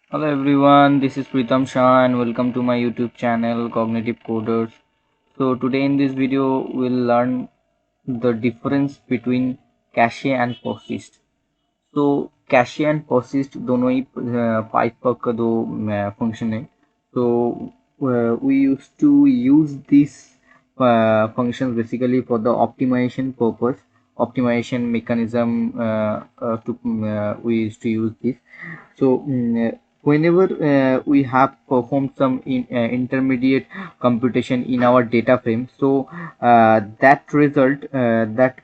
Hello everyone, this is Pritam Shah and welcome to my YouTube channel Cognitive Coders. So today in this video we'll learn the difference between cache and persist. So cache and persist दोनों ही PySpark का दो function है. So we used to use these functions basically for the optimization purpose, optimization mechanism we used to use this. So whenever we have performed some intermediate computation in our data frame, so that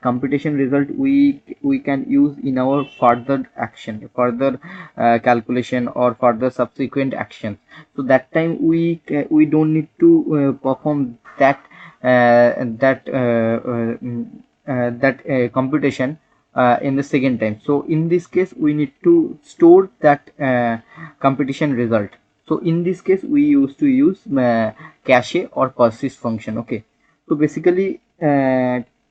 computation result we can use in our further action, further calculation or further subsequent actions. So that time we don't need to perform that computation in the second time. So in this case we need to store that computation result. So in this case we used to use cache or persist function. Okay, so basically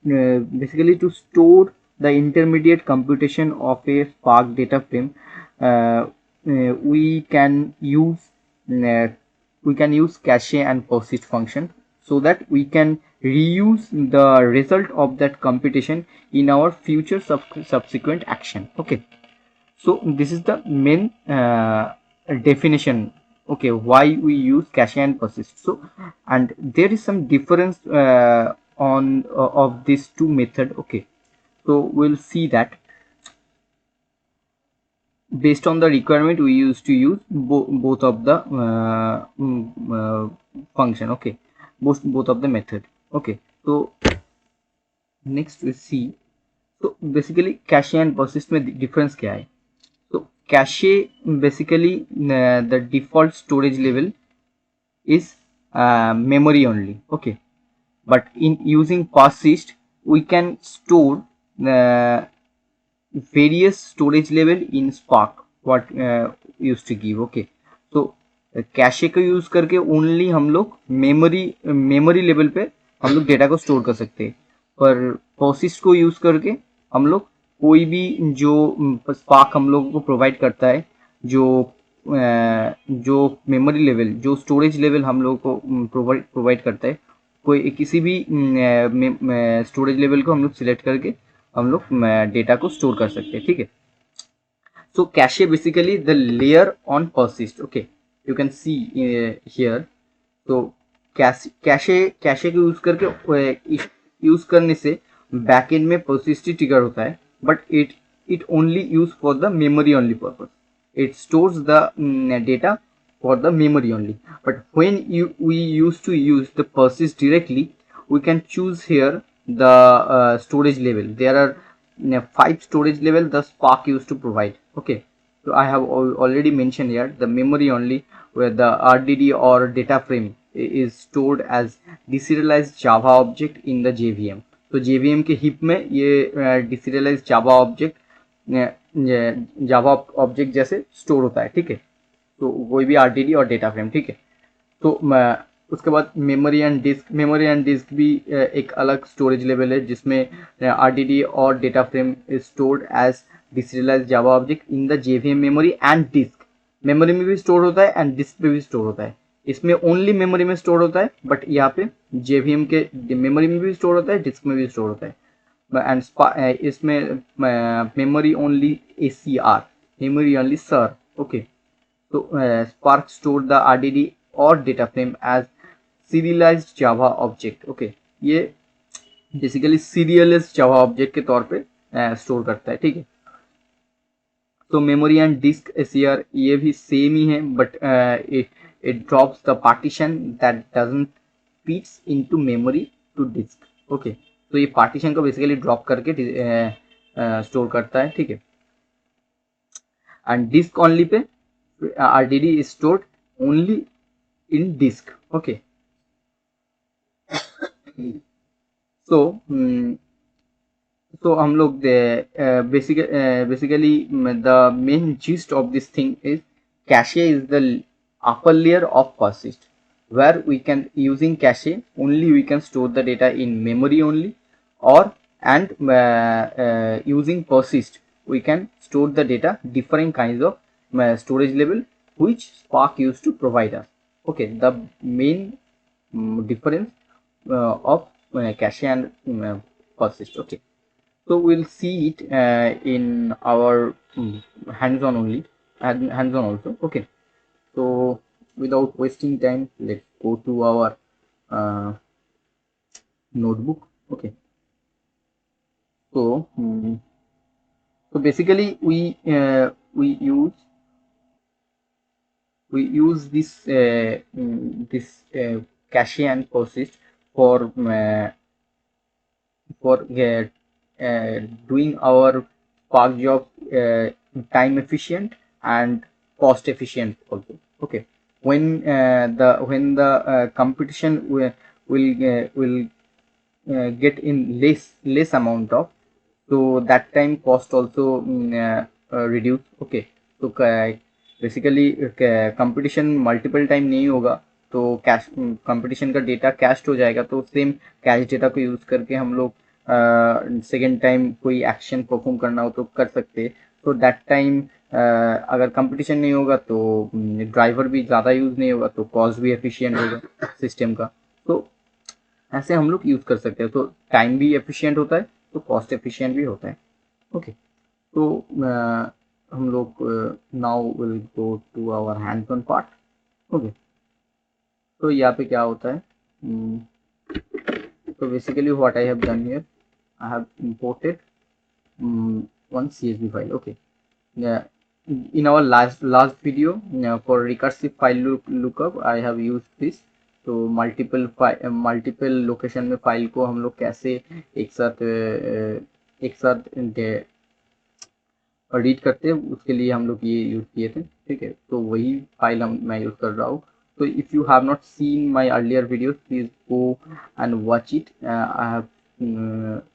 to store the intermediate computation of a Spark data frame, we can use uh, cache and persist function, so that we can reuse the result of that computation in our future subsequent action. Okay, so this is the main definition. Okay, why we use cache and persist. So and there is some difference on of these two method. Okay, so we'll see that based on the requirement we used to use both of the function. Okay, both of the method. Okay, so next we see, so basically cache and persist में difference क्या है. So cache basically the default storage level is memory only. Okay, but in using persist we can store various storage level in Spark what used to give. Okay, so cache को use करके only हम लोग memory level पे हम लोग data को store कर सकते हैं, पर पर्सिस्ट को यूज करके हम लोग कोई भी जो स्पार्क हम लोगों को प्रोवाइड करता है, जो मेमोरी लेवल, जो स्टोरेज लेवल हम लोगों को प्रोवाइड करता है, कोई किसी भी स्टोरेज लेवल को हम लोग सिलेक्ट करके हम लोग डेटा को स्टोर कर सकते हैं. ठीक है, so cache basically the layer on persist. Okay, you can see here. तो कैशे को यूज करने से बैकएंड में persist ट्रिगर होता है, but it only use for the memory only purpose. It stores the data for the memory only. But when we used to use the persist directly, we can choose here the storage level. There are 5 storage level the Spark used to provide. Okay, so I have already mentioned here the memory only, where the RDD or data frame is stored as deserialized Java object in the JVM. तो JVM के hip में ये deserialized Java object जैसे store होता है. ठीक है, तो कोई भी RDD और डेटा फ्रेम. ठीक है, तो उसके बाद मेमोरी एंड डिस्क भी एक अलग स्टोरेज लेवल है, जिसमें RDD और data frame is stored as deserialized Java object in the JVM memory and disk. Memory में भी स्टोर होता है एंड डिस्क पे भी स्टोर होता है. इसमें ओनली मेमोरी में स्टोर होता है, बट यहाँ पे JVM के मेमोरी में भी स्टोर होता है, डिस्क में भी स्टोर होता है. एंड इसमें memory only ACR, memory only sir. Okay, so Spark stored the RDD or data frame as serialized Java object. Okay, ये बेसिकली serialized Java object के तौर पे स्टोर करता है. ठीक है, तो मेमोरी एंड डिस्क ACR ये भी सेम ही है, but it drops the partition that doesn't fits into memory to disk. Okay, तो ये पार्टीशन को बेसिकली ड्रॉप करके स्टोर करता है. ठीक है, and disc only pay RDD is stored only in disk. Okay, so so हम लोग basically the main gist of this thing is cache is the upper layer of persist, where we can, using cache only, we can store the data in memory only, or and using persist we can store the data different kinds of storage level which Spark used to provide us. Okay, the main difference of cache and persist. Okay, so we'll see it in our hands-on only, hands-on also. Okay, so without wasting time, let's go to our notebook. Okay, so so basically we use this cache and persist for doing our Spark job time efficient and cost efficient also. Okay, when the competition will get in less amount of, so that time cost also reduce. Okay, so basically competition multiple time नहीं होगा तो cash competition का data cached हो जाएगा, तो same cash data को use करके हम लोग सेकेंड टाइम कोई एक्शन परफॉर्म करना हो तो कर सकते हैं. तो दैट टाइम अगर कंपटीशन नहीं होगा तो ड्राइवर भी ज़्यादा यूज़ नहीं होगा, तो कॉस्ट भी एफिशिएंट होगा सिस्टम का. तो ऐसे हम लोग यूज़ कर सकते हैं, तो टाइम भी एफिशिएंट होता है तो कॉस्ट एफिशिएंट भी होता है. ओके, तो हम लोग now will go to our hands on part. Okay, तो यहाँ पे क्या होता है, तो basically what I have done here, I have imported one CSV file. Okay, in our last video for recursive file lookup I have used this. तो multiple location में file को हम लोग कैसे एक साथ रीड करते हैं, उसके लिए हम लोग ये यूज़ किए थे. ठीक है, तो वही फाइल मैं यूज़ कर रहा हूँ. So if you have not seen my earlier videos, please go and watch it. I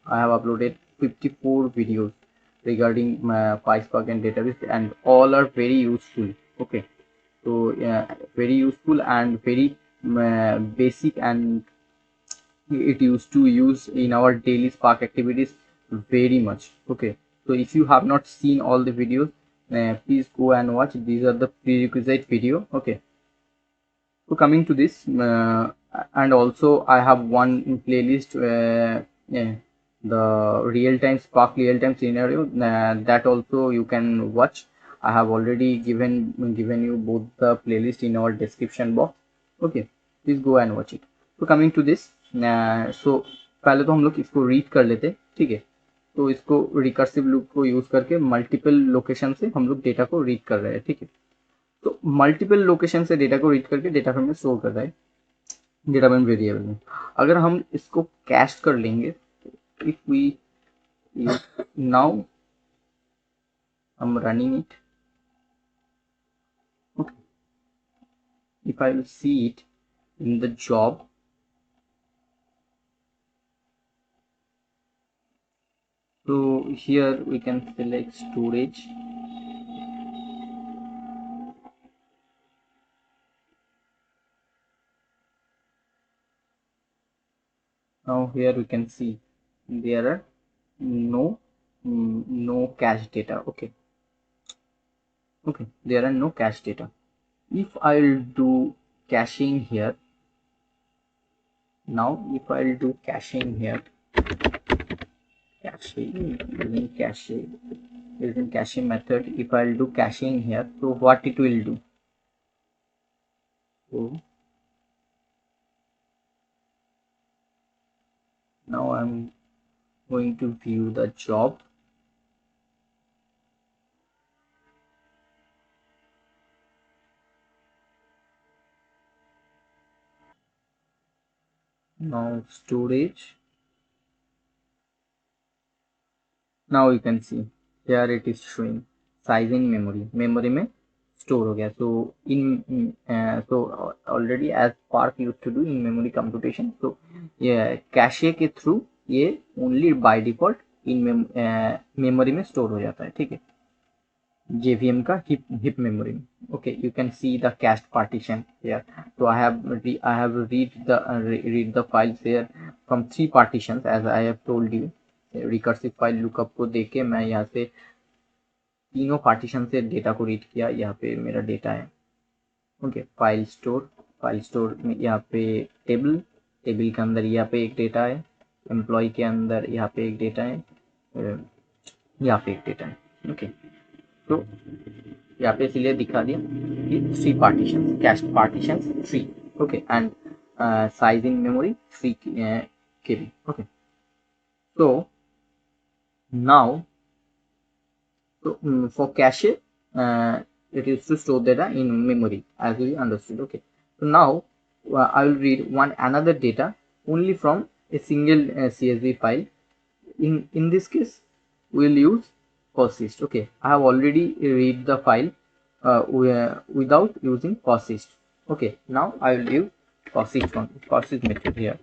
have uploaded 54 videos regarding PySpark and database, and all are very useful. Okay, so very useful and very basic, and it used to use in our daily Spark activities very much. Okay, so if you have not seen all the videos, please go and watch. These are the prerequisite video. Okay, so coming to this, and also I have one playlist, the real-time Spark real-time scenario, that also you can watch. I have already given you both the playlist in our description box. Okay, please go and watch it. तो coming to this, सो पहले तो हम लोग इसको read कर लेते. ठीक है, तो इसको रिकर्सिव लूप को यूज करके मल्टीपल लोकेशन से हम लोग डेटा को रीड कर रहे हैं. ठीक है, तो मल्टीपल लोकेशन से डेटा को रीड करके डेटा फ्रेम में स्टोर कर रहा है डेटा फ्रेम वेरिएबल में. अगर हम इसको कैश कर लेंगे, if we now I am running it. Okay, if I will see it in the job, so here we can select storage. Now here we can see there are no cache data. Okay, there are no cache data. If I'll do caching here, now if I'll do caching here, using caching method, if I'll do caching here, so what it will do, so now I'm going to view the job. Now storage, now you can see here it is showing size in memory में store हो गया. so in so already as Spark used to do in memory computation, so ये cache के through ये only by default in memory में store हो जाता है. ठीक है, JVM का हिप मेमोरी में. Okay, you can see the cached partition here. so I have read the files here from 3 partitions as I have told you. Recursive file lookup को देख के मैं यहाँ से तीनों पार्टीशन से डेटा को रीड किया. यहाँ पे मेरा डेटा है. ओके, फाइल स्टोर में यहाँ पे टेबल के अंदर यहाँ पे एक डेटा है, एम्प्लॉय के अंदर यहाँ पे एक डेटा है, यहाँ पे एक डेटा है। ओके, तो यहाँ पे इसलिए दिखा दिया कि 3 partition, cash partition 3, okay, and size in memory 3 KB। Okay, so now, for cache, it is to store data in memory, as we understood. Okay, so now I will read one another data only from a single CSV file. In this case, we will use persist. Okay, I have already read the file without using persist. Okay, now I will use persist method here.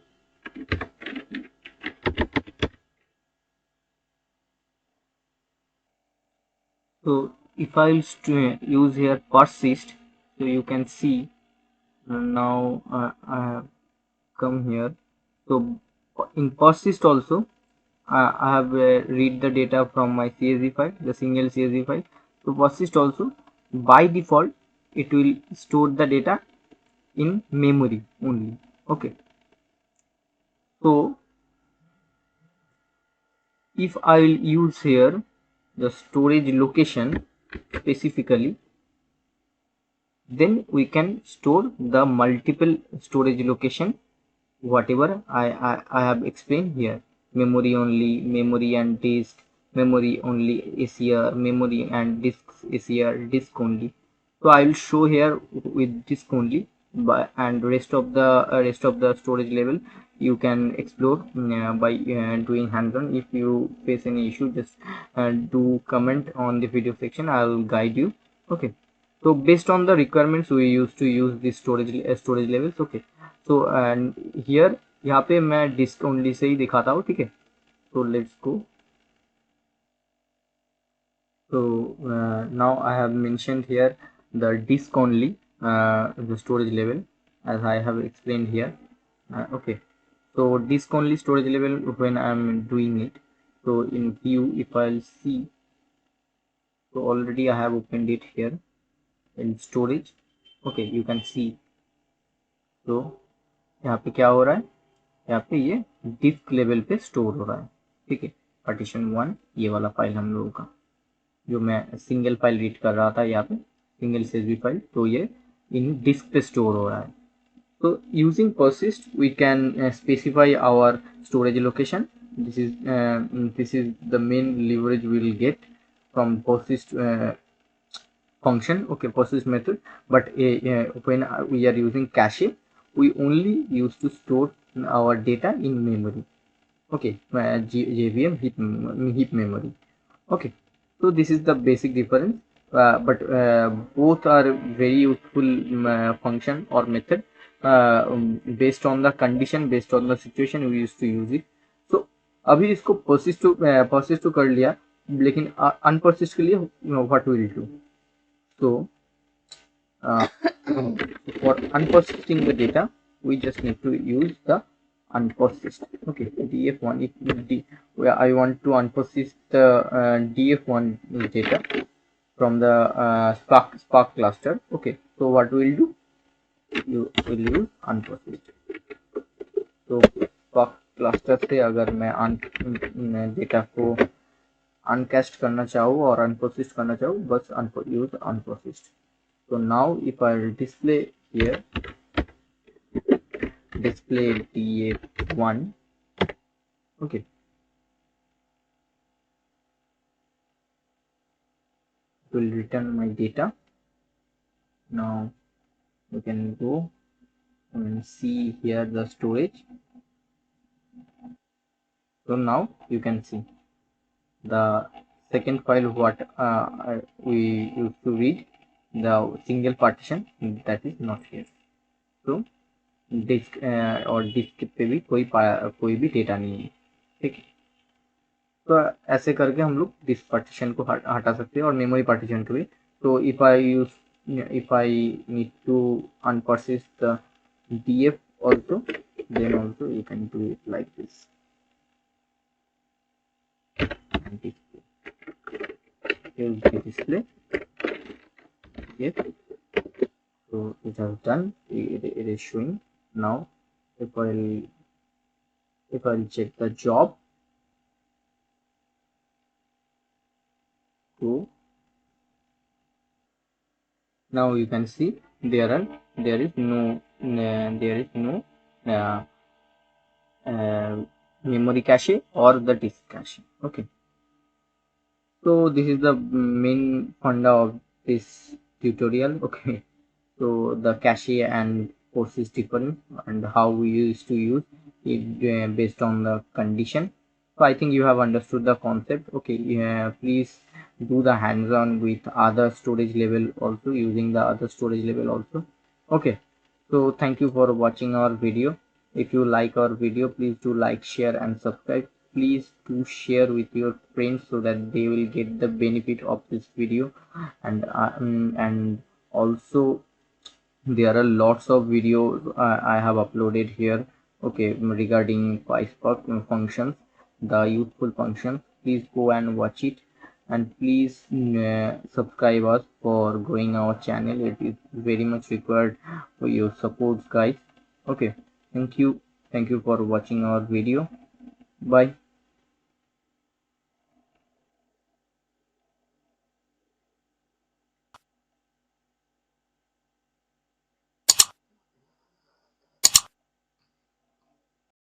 So if I will use here persist, so you can see now I have come here. So in persist also I have read the data from my CSV file, the single CSV file. So persist also by default it will store the data in memory only. Okay, so if I will use here the storage location specifically, then we can store the multiple storage location, whatever I have explained here: memory only, memory and disk, memory only is here, memory and disks is here, disk only. So I will show here with disk only, and rest of the storage level you can explore by doing hands-on. If you face any issue, just do comment on the video section, I will guide you. Okay, so based on the requirements we used to use this storage levels. Okay, so and here यहाँ पे मैं disk only से ही दिखाता हूँ, ठीक है। So let's go. So now I have mentioned here the disk only, the storage level, as I have explained here. Okay, so disk only storage level when I am doing it. So in view, if I'll see, so already I have opened it here in storage. Okay, you can see. So यहाँ पे क्या हो रहा है, यहाँ पे ये disc level पे स्टोर हो रहा है, ठीक है। पार्टीशन 1 ये वाला फाइल हम लोगों का, जो मैं सिंगल फाइल रीड कर रहा था यहाँ पे, सिंगल CSV फाइल, तो ये इन डिस्क पे स्टोर हो रहा है। तो using persist we can specify our storage location. This is the main leverage we will get from persist function, okay, persist method. But when we are using cache, we only use to store our data in memory. Okay, JVM heap memory. Okay, so this is the basic difference, but both are very useful function or method, based on the condition, based on the situation we used to use it. So अभी इसको persist to कर लिया, लेकिन unpersist के लिए what we will do? So for unpersisting the data, we just need to use the unpersist. Okay, df1, where I want to unpersist the df1 data from the Spark cluster. Okay, so what we will do? You will use unpersist. So Spark cluster से अगर मैं data को uncached करना चाहूँ और unpersist करना चाहूँ, बस use unpersist. So now if I display here, display df1, okay, it will return my data. Now you can go and see here the storage. So now you can see the second file what we used to read, the single partition, that is not here. So disk और disk पे भी कोई भी data नहीं है, ठीक है। तो ऐसे करके हम लोग डिस्क पार्टीशन को हटा सकते हैं और मेमोरी पार्टीशन को भी। तो if I need to unpersist the df also, then also you can do it like this. And use the display. Yes, so it has done. It is showing now. If I'll check the job, so now you can see there is no uh, memory cache or the disk cache. Okay, so this is the main funda of this tutorial. Okay, so the cache and persist difference and how we used to use it based on the condition. So I think you have understood the concept. Okay, yeah, please do the hands-on with other storage level also, using the other storage level also. Okay, so thank you for watching our video. If you like our video, please do like, share and subscribe. Please do share with your friends so that they will get the benefit of this video. And also there are lots of videos I have uploaded here, okay, regarding PySpark functions, the useful functions. Please go and watch it, and please subscribe us for growing our channel. It is very much required for your support, guys. Okay, thank you for watching our video. Bye.